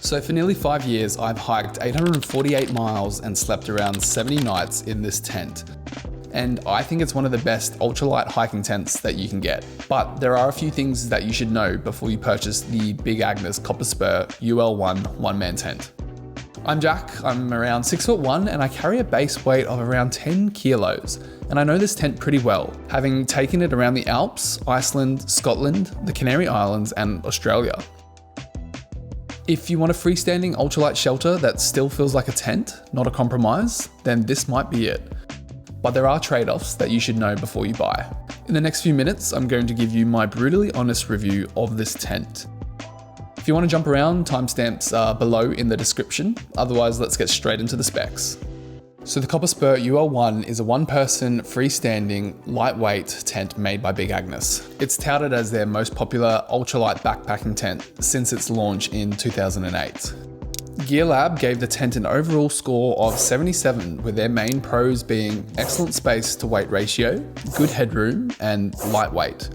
So for nearly 5 years, I've hiked 848 miles and slept around 70 nights in this tent. And I think it's one of the best ultralight hiking tents that you can get. But there are a few things that you should know before you purchase the Big Agnes Copper Spur UL1 one-man tent. I'm Jack, I'm around 6'1" and I carry a base weight of around 10 kilos. And I know this tent pretty well, having taken it around the Alps, Iceland, Scotland, the Canary Islands and Australia. If you want a freestanding ultralight shelter that still feels like a tent, not a compromise, then this might be it. But there are trade-offs that you should know before you buy. In the next few minutes, I'm going to give you my brutally honest review of this tent. If you want to jump around, timestamps are below in the description. Otherwise, let's get straight into the specs. So the Copper Spur UL1 is a one-person, freestanding, lightweight tent made by Big Agnes. It's touted as their most popular ultralight backpacking tent since its launch in 2008. GearLab gave the tent an overall score of 77, with their main pros being excellent space to weight ratio, good headroom, and lightweight.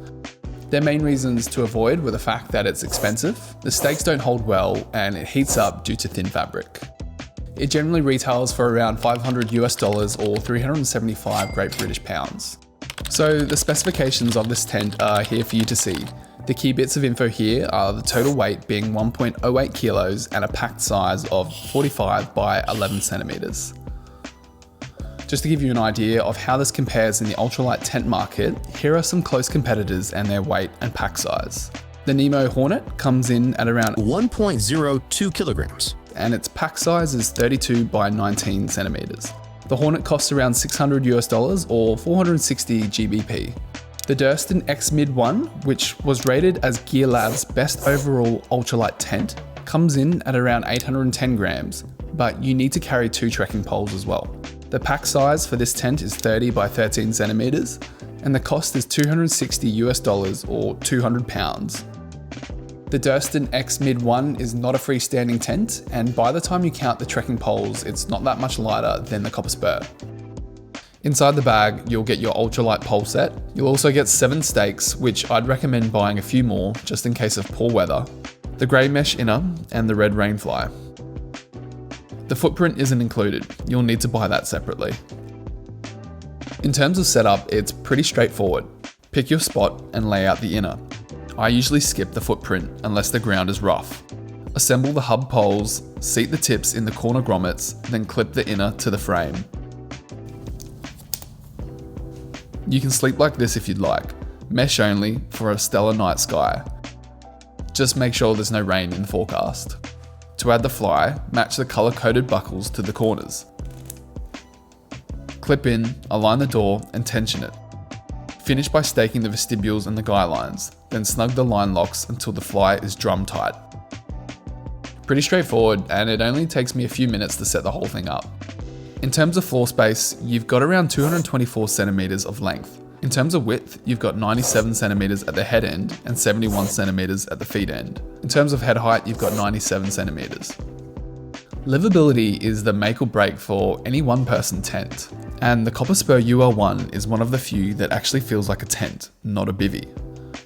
Their main reasons to avoid were the fact that it's expensive, the stakes don't hold well, and it heats up due to thin fabric. It generally retails for around $500 or 375 Great British pounds. So the specifications of this tent are here for you to see. The key bits of info here are the total weight being 1.08 kilos and a packed size of 45 by 11 centimeters. Just to give you an idea of how this compares in the ultralight tent market, here are some close competitors and their weight and pack size. The Nemo Hornet comes in at around 1.02 kilograms. And its pack size is 32 by 19 centimeters. The Hornet costs around $600 or 460 GBP. The Durston X Mid 1, which was rated as GearLab's best overall ultralight tent, comes in at around 810 grams, but you need to carry 2 trekking poles as well. The pack size for this tent is 30 by 13 centimeters, and the cost is $260 or 200 pounds. The Durston X Mid 1 is not a freestanding tent, and by the time you count the trekking poles, it's not that much lighter than the Copper Spur. Inside the bag, you'll get your ultralight pole set. You'll also get 7 stakes, which I'd recommend buying a few more just in case of poor weather, the grey mesh inner, and the red rainfly. The footprint isn't included, you'll need to buy that separately. In terms of setup, it's pretty straightforward. Pick your spot and lay out the inner. I usually skip the footprint unless the ground is rough. Assemble the hub poles, seat the tips in the corner grommets, then clip the inner to the frame. You can sleep like this if you'd like, mesh only for a stellar night sky. Just make sure there's no rain in the forecast. To add the fly, match the colour-coded buckles to the corners. Clip in, align the door and tension it. Finish by staking the vestibules and the guy lines, then snug the line locks until the fly is drum tight. Pretty straightforward, and it only takes me a few minutes to set the whole thing up. In terms of floor space, you've got around 224 centimeters of length. In terms of width, you've got 97 centimeters at the head end and 71 centimeters at the feet end. In terms of head height, you've got 97 centimeters. Livability is the make or break for any one-person tent, and the Copper Spur UL1 is one of the few that actually feels like a tent, not a bivvy.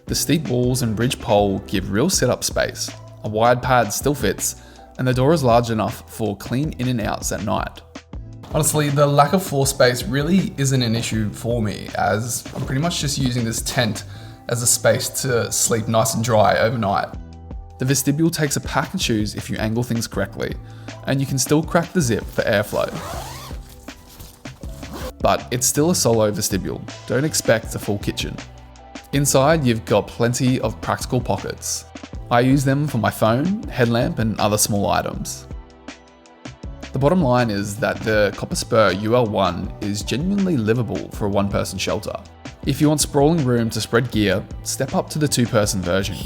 The steep walls and bridge pole give real setup space, a wide pad still fits, and the door is large enough for clean in and outs at night. Honestly, the lack of floor space really isn't an issue for me, as I'm pretty much just using this tent as a space to sleep nice and dry overnight. The vestibule takes a pack and choose if you angle things correctly, and you can still crack the zip for airflow. But it's still a solo vestibule, don't expect a full kitchen. Inside, you've got plenty of practical pockets. I use them for my phone, headlamp, and other small items. The bottom line is that the Copper Spur UL1 is genuinely livable for a one-person shelter. If you want sprawling room to spread gear, step up to the 2-person version.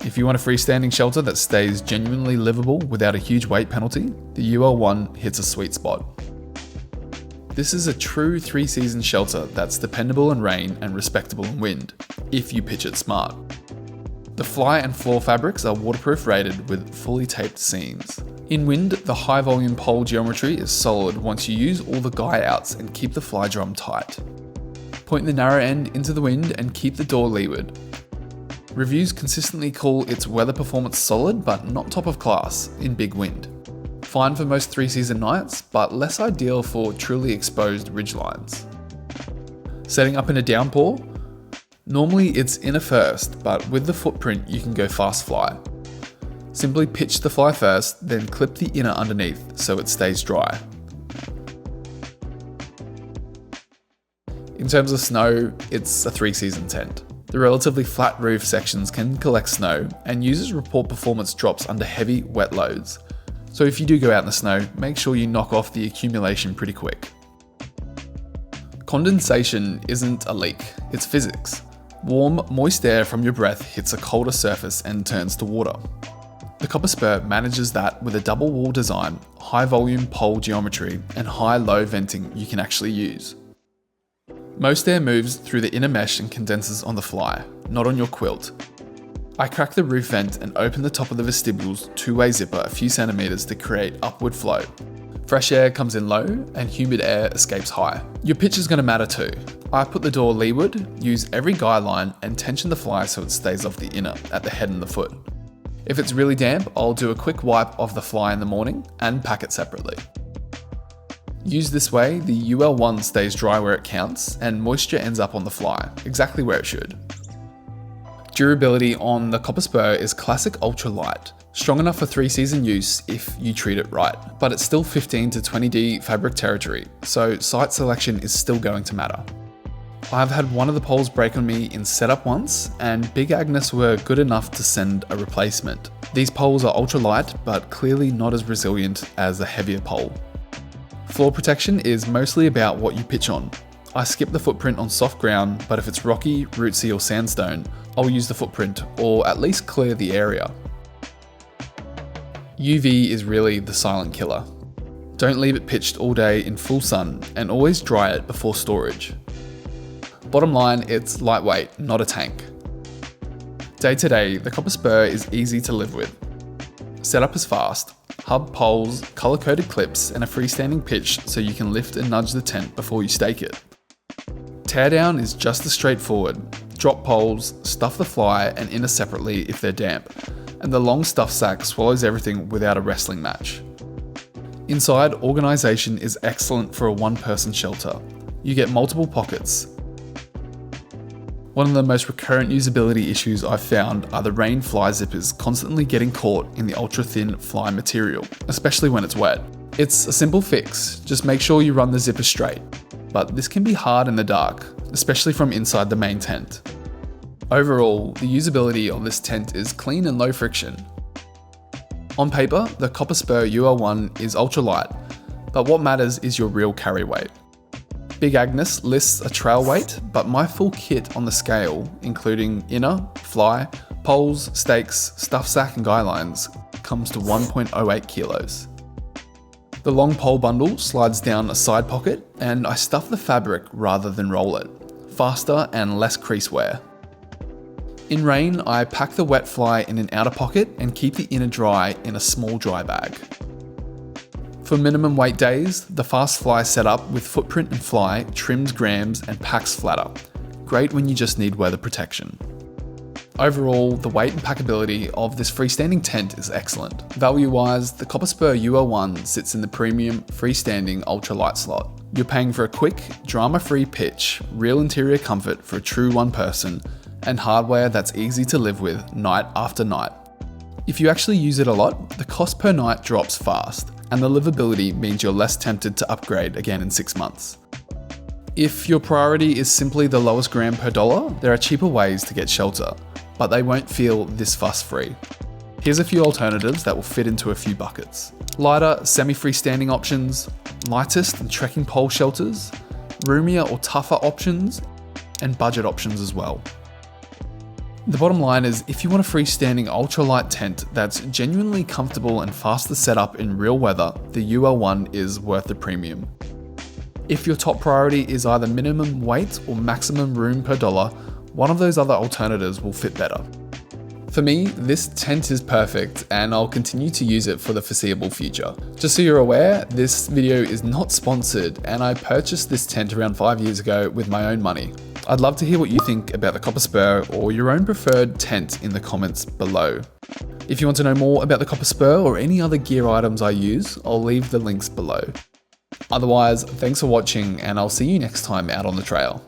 If you want a freestanding shelter that stays genuinely livable without a huge weight penalty, the UL1 hits a sweet spot. This is a true 3-season shelter that's dependable in rain and respectable in wind, if you pitch it smart. The fly and floor fabrics are waterproof rated with fully taped seams. In wind, the high volume pole geometry is solid once you use all the guy outs and keep the fly drum tight. Point the narrow end into the wind and keep the door leeward. Reviews consistently call its weather performance solid, but not top of class in big wind. Fine for most 3-season nights, but less ideal for truly exposed ridgelines. Setting up in a downpour? Normally it's inner first, but with the footprint you can go fast fly. Simply pitch the fly first, then clip the inner underneath so it stays dry. In terms of snow, it's a 3-season tent. The relatively flat roof sections can collect snow, and users report performance drops under heavy, wet loads. So if you do go out in the snow, make sure you knock off the accumulation pretty quick. Condensation isn't a leak, it's physics. Warm, moist air from your breath hits a colder surface and turns to water. The Copper Spur manages that with a double wall design, high volume pole geometry, and high-low venting you can actually use. Most air moves through the inner mesh and condenses on the fly, not on your quilt. I crack the roof vent and open the top of the vestibule's two-way zipper a few centimeters to create upward flow. Fresh air comes in low and humid air escapes high. Your pitch is going to matter too. I put the door leeward, use every guy line, and tension the fly so it stays off the inner at the head and the foot. If it's really damp, I'll do a quick wipe of the fly in the morning and pack it separately. Used this way, the UL1 stays dry where it counts and moisture ends up on the fly, exactly where it should. Durability on the Copper Spur is classic ultralight, strong enough for 3-season use if you treat it right, but it's still 15 to 20D fabric territory, so site selection is still going to matter. I've had one of the poles break on me in setup once, and Big Agnes were good enough to send a replacement. These poles are ultralight, but clearly not as resilient as a heavier pole. Floor protection is mostly about what you pitch on. I skip the footprint on soft ground, but if it's rocky, rootsy or sandstone, I'll use the footprint or at least clear the area. UV is really the silent killer. Don't leave it pitched all day in full sun and always dry it before storage. Bottom line, it's lightweight, not a tank. Day to day, the Copper Spur is easy to live with. Setup is fast, hub poles, color-coded clips, and a freestanding pitch so you can lift and nudge the tent before you stake it. Teardown is just as straightforward. Drop poles, stuff the fly and inner separately if they're damp, and the long stuff sack swallows everything without a wrestling match. Inside, organisation is excellent for a one-person shelter. You get multiple pockets. One of the most recurrent usability issues I've found are the rain fly zippers constantly getting caught in the ultra-thin fly material, especially when it's wet. It's a simple fix, just make sure you run the zipper straight. But this can be hard in the dark, especially from inside the main tent. Overall, the usability of this tent is clean and low friction. On paper, the Copper Spur UL1 is ultralight, but what matters is your real carry weight. Big Agnes lists a trail weight, but my full kit on the scale, including inner, fly, poles, stakes, stuff sack and guy lines, comes to 1.08 kilos. The long pole bundle slides down a side pocket and I stuff the fabric rather than roll it. Faster and less crease wear. In rain, I pack the wet fly in an outer pocket and keep the inner dry in a small dry bag. For minimum weight days, the fast fly setup with footprint and fly trims grams and packs flatter. Great when you just need weather protection. Overall, the weight and packability of this freestanding tent is excellent. Value-wise, the Copper Spur UL1 sits in the premium freestanding ultralight slot. You're paying for a quick, drama-free pitch, real interior comfort for a true one person, and hardware that's easy to live with night after night. If you actually use it a lot, the cost per night drops fast, and the livability means you're less tempted to upgrade again in 6 months. If your priority is simply the lowest gram per dollar, there are cheaper ways to get shelter, but they won't feel this fuss-free. Here's a few alternatives that will fit into a few buckets. Lighter, semi-freestanding options, lightest and trekking pole shelters, roomier or tougher options, and budget options as well. The bottom line is, if you want a freestanding ultralight tent that's genuinely comfortable and fast to set up in real weather, the UL1 is worth the premium. If your top priority is either minimum weight or maximum room per dollar, one of those other alternatives will fit better. For me, this tent is perfect and I'll continue to use it for the foreseeable future. Just so you're aware, this video is not sponsored and I purchased this tent around 5 years ago with my own money. I'd love to hear what you think about the Copper Spur or your own preferred tent in the comments below. If you want to know more about the Copper Spur or any other gear items I use, I'll leave the links below. Otherwise, thanks for watching and I'll see you next time out on the trail.